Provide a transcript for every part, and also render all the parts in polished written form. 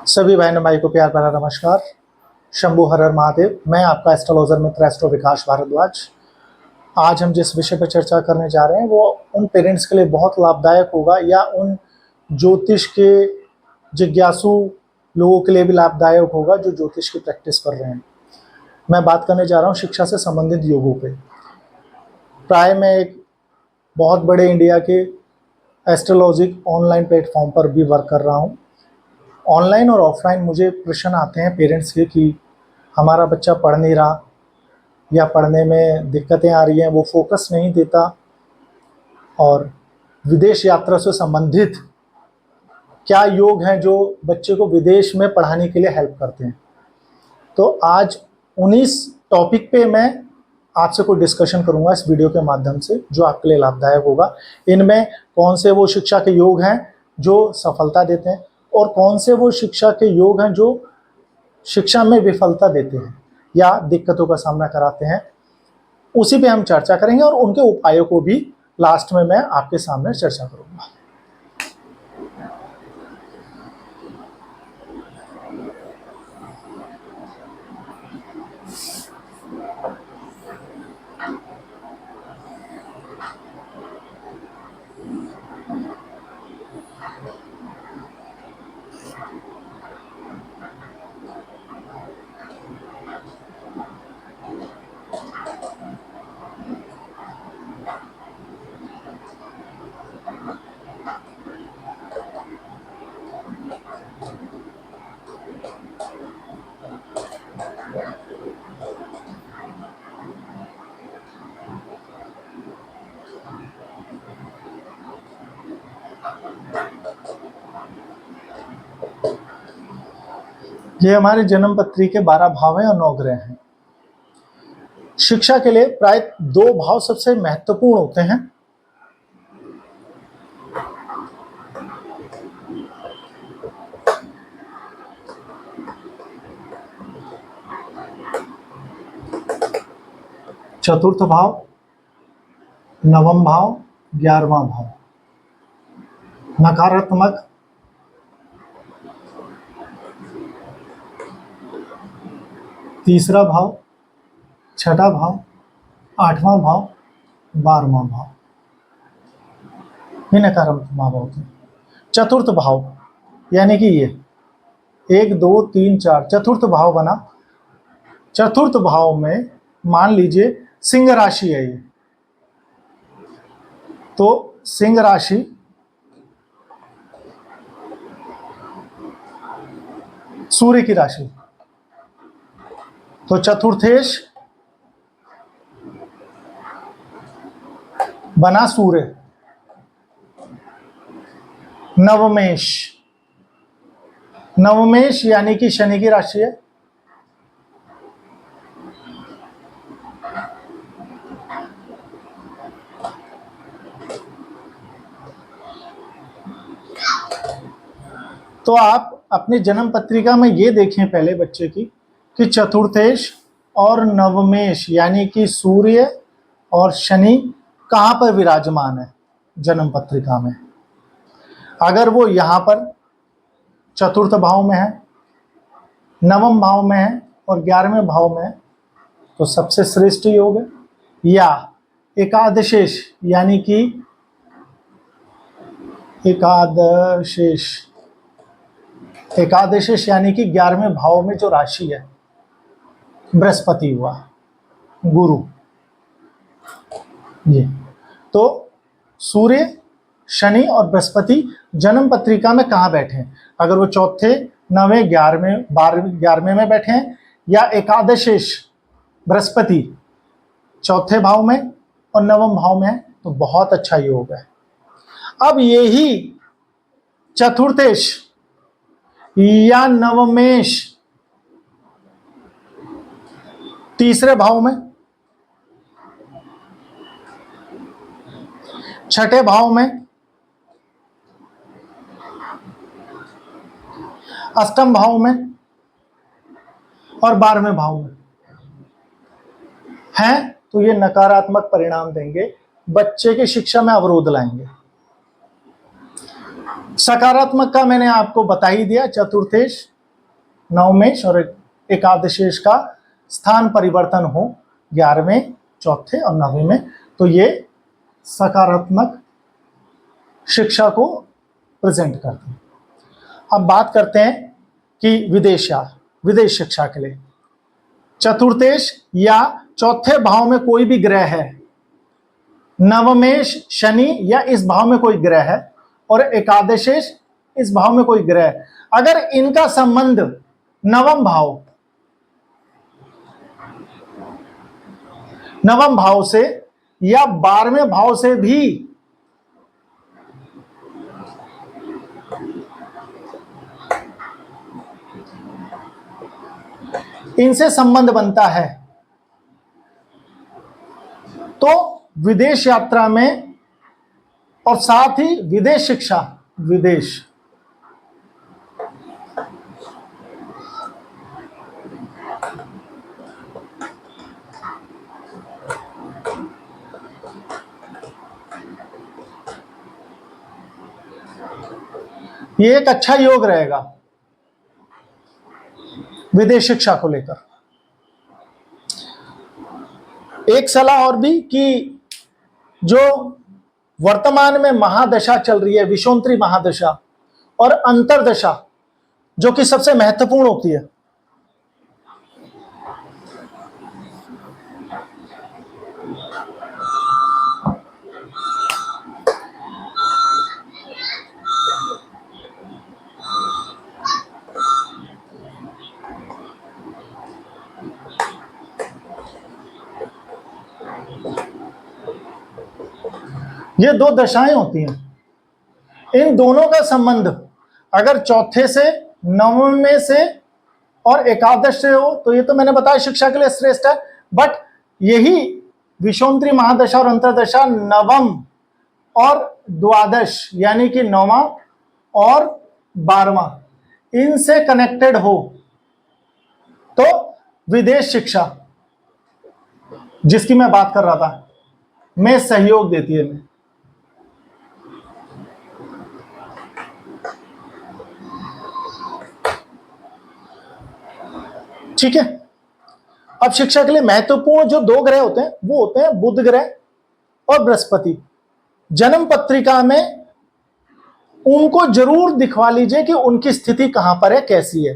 सभी बहन भाई को प्यार भरा नमस्कार। शंभू हर हर महादेव। मैं आपका एस्ट्रोलॉजर मित्र एस्ट्रो विकास भारद्वाज। आज हम जिस विषय पर चर्चा करने जा रहे हैं वो उन पेरेंट्स के लिए बहुत लाभदायक होगा या उन ज्योतिष के जिज्ञासु लोगों के लिए भी लाभदायक होगा जो ज्योतिष की प्रैक्टिस कर रहे हैं। मैं बात करने जा रहा हूँ शिक्षा से संबंधित योगों पे। प्राय मैं एक बहुत बड़े इंडिया के एस्ट्रोलॉजिक ऑनलाइन प्लेटफॉर्म पर भी वर्क कर रहा हूँ। ऑनलाइन और ऑफलाइन मुझे प्रश्न आते हैं पेरेंट्स के कि हमारा बच्चा पढ़ नहीं रहा या पढ़ने में दिक्कतें आ रही हैं, वो फोकस नहीं देता, और विदेश यात्रा से संबंधित क्या योग हैं जो बच्चे को विदेश में पढ़ाने के लिए हेल्प करते हैं। तो आज 19 टॉपिक पे मैं आपसे कोई डिस्कशन करूंगा इस वीडियो के माध्यम से जो आपके लिए लाभदायक होगा। इनमें कौन से वो शिक्षा के योग हैं जो सफलता देते हैं और कौन से वो शिक्षा के योग हैं जो शिक्षा में विफलता देते हैं या दिक्कतों का सामना कराते हैं, उसी पे हम चर्चा करेंगे और उनके उपायों को भी लास्ट में मैं आपके सामने चर्चा करूंगा। ये हमारे जन्म पत्री के 12 भाव हैं और 9 ग्रह हैं। शिक्षा के लिए प्राय 2 भाव सबसे महत्वपूर्ण होते हैं। चतुर्थ भाव, नवम भाव, 11वां भाव। नकारात्मक, तीसरा भाव, छठा भाव, 8वां भाव, 12वां भाव, ये नकारात्मक भाव होते हैं। चतुर्थ भाव यानी कि ये 1 2 3 4 चतुर्थ भाव बना। चतुर्थ भाव में मान लीजिए सिंह राशि है ये, तो सिंह राशि सूर्य की राशि, तो चतुर्थेश बना सूर्य। नवमेश, नवमेश यानी कि शनि की राशि है। तो आप अपनी जन्म पत्रिका में ये देखें पहले बच्चे की कि चतुर्थेश और नवमेश यानी कि सूर्य और शनि कहाँ पर विराजमान है जन्म पत्रिका में। अगर वो यहाँ पर चतुर्थ भाव में है, नवम भाव में है और 11वें भाव में है तो सबसे श्रेष्ठ योग है। या एकादशेश यानी कि एकादशेश यानी कि 11वें भाव में जो राशि है बृहस्पति हुआ, गुरु। ये तो सूर्य, शनि और बृहस्पति जन्म पत्रिका में कहाँ बैठे हैं। अगर वो चौथे, 9वें, 11वें, 12वें, 11वें में बैठे हैं या एकादशेश बृहस्पति चौथे भाव में और 9वें भाव में है तो बहुत अच्छा योग है। अब यही चतुर्थेश या नवमेश तीसरे भाव में, छठे भाव में, अष्टम भाव में और 12वें भाव में हैं तो ये नकारात्मक परिणाम देंगे, बच्चे की शिक्षा में अवरोध लाएंगे। सकारात्मक का मैंने आपको बता ही दिया, चतुर्थेश नवमेश और एकादशेश का स्थान परिवर्तन हो 11वें, चौथे और 9वें में, तो ये सकारात्मक शिक्षा को प्रेजेंट करते हैं। अब बात करते हैं कि विदेश शिक्षा के लिए चतुर्थेश या चौथे भाव में कोई भी ग्रह है, नवमेश शनि या इस भाव में कोई ग्रह है और एकादशेश इस भाव में कोई ग्रह है, अगर इनका संबंध नवम भाव से या 12वें भाव से भी इनसे संबंध बनता है, तो विदेश यात्रा में और साथ ही विदेश शिक्षा, ये एक अच्छा योग रहेगा विदेश शिक्षा को लेकर। एक सलाह और भी कि जो वर्तमान में महादशा चल रही है, विषोंतरी महादशा और अंतरदशा, जो कि सबसे महत्वपूर्ण होती है, ये दो दशाएं होती हैं। इन दोनों का संबंध अगर चौथे से, नवमें से और एकादश से हो तो ये तो मैंने बताया शिक्षा के लिए श्रेष्ठ है, बट यही विषोंतरी महादशा और अंतरदशा नवम और द्वादश यानी कि 9वां और 12वां इनसे कनेक्टेड हो तो विदेश शिक्षा जिसकी मैं बात कर रहा था में सहयोग देती है। ठीक है, अब शिक्षा के लिए महत्वपूर्ण जो दो ग्रह होते हैं वो होते हैं बुध ग्रह और बृहस्पति। जन्म पत्रिका में उनको जरूर दिखवा लीजिए कि उनकी स्थिति कहां पर है, कैसी है,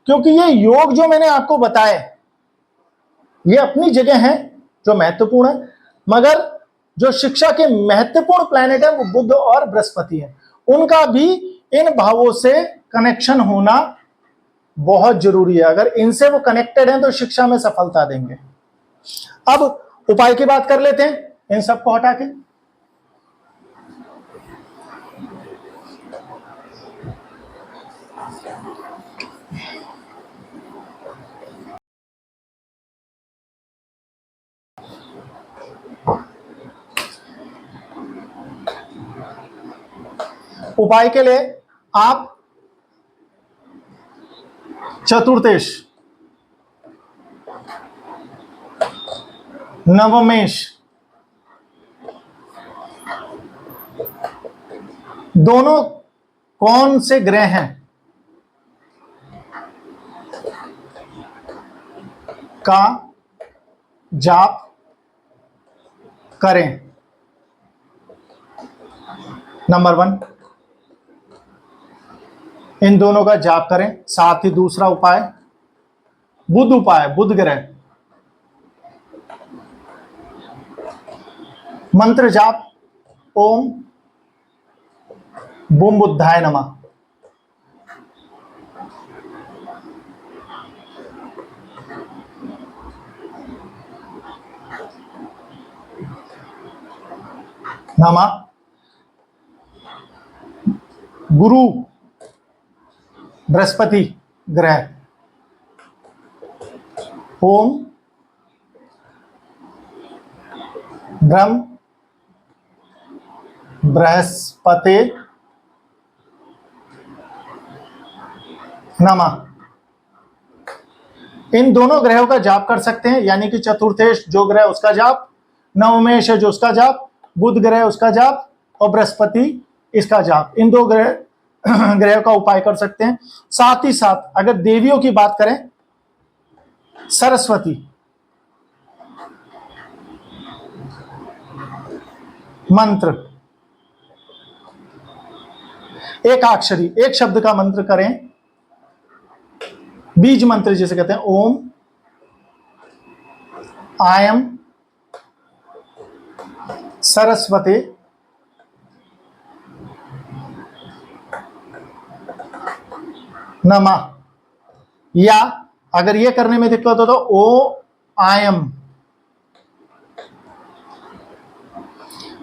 क्योंकि ये योग जो मैंने आपको बताए ये अपनी जगह है जो महत्वपूर्ण है, मगर जो शिक्षा के महत्वपूर्ण प्लैनेट है वो बुध और बृहस्पति है, उनका भी इन भावों से कनेक्शन होना बहुत जरूरी है। अगर इनसे वो कनेक्टेड हैं तो शिक्षा में सफलता देंगे। अब उपाय की बात कर लेते हैं इन सबको हटा के। उपाय के लिए आप चतुर्थेश, नवमेश दोनों कौन से ग्रह हैं का जाप करें। नंबर 1 इन दोनों का जाप करें। साथ ही दूसरा उपाय बुध ग्रह मंत्र जाप ओम बुम बुद्धाय नमः। नमः गुरु बृहस्पति ग्रह ओम ब्रह्म बृहस्पति नमः। इन दोनों ग्रहों का जाप कर सकते हैं, यानी कि चतुर्थेश जो ग्रह उसका जाप, नवमेश जो उसका जाप, बुध ग्रह उसका जाप और बृहस्पति इसका जाप। इन दो ग्रह ग्रह का उपाय कर सकते हैं। साथ ही साथ अगर देवियों की बात करें, सरस्वती, मंत्र, एकाक्षरी, एक शब्द का मंत्र करें, बीज मंत्र जिसे कहते हैं, ओम आयम सरस्वती नमः, या अगर ये करने में दिक्कत हो तो ओ आयम।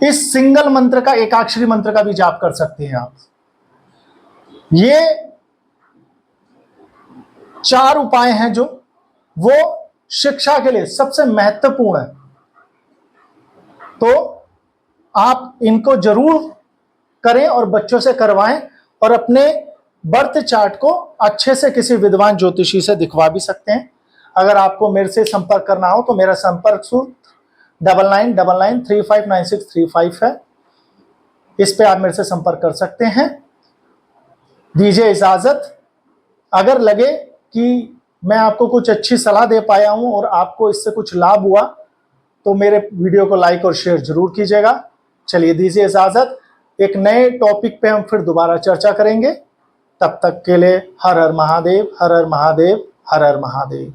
इस सिंगल मंत्र का, एकाक्षरी मंत्र का भी जाप कर सकते हैं आप। ये 4 उपाय हैं जो वो शिक्षा के लिए सबसे महत्वपूर्ण है, तो आप इनको जरूर करें और बच्चों से करवाएं, और अपने बर्थ चार्ट को अच्छे से किसी विद्वान ज्योतिषी से दिखवा भी सकते हैं। अगर आपको मेरे से संपर्क करना हो तो मेरा संपर्क सूत्र 9999359635 है, इस पे आप मेरे से संपर्क कर सकते हैं। दीजिए इजाजत। अगर लगे कि मैं आपको कुछ अच्छी सलाह दे पाया हूं और आपको इससे कुछ लाभ हुआ तो मेरे वीडियो को लाइक और शेयर जरूर कीजिएगा। चलिए दीजिए इजाजत, एक नए टॉपिक पे हम फिर दोबारा चर्चा करेंगे। तब तक के लिए हर हर महादेव, हर हर महादेव, हर हर महादेव।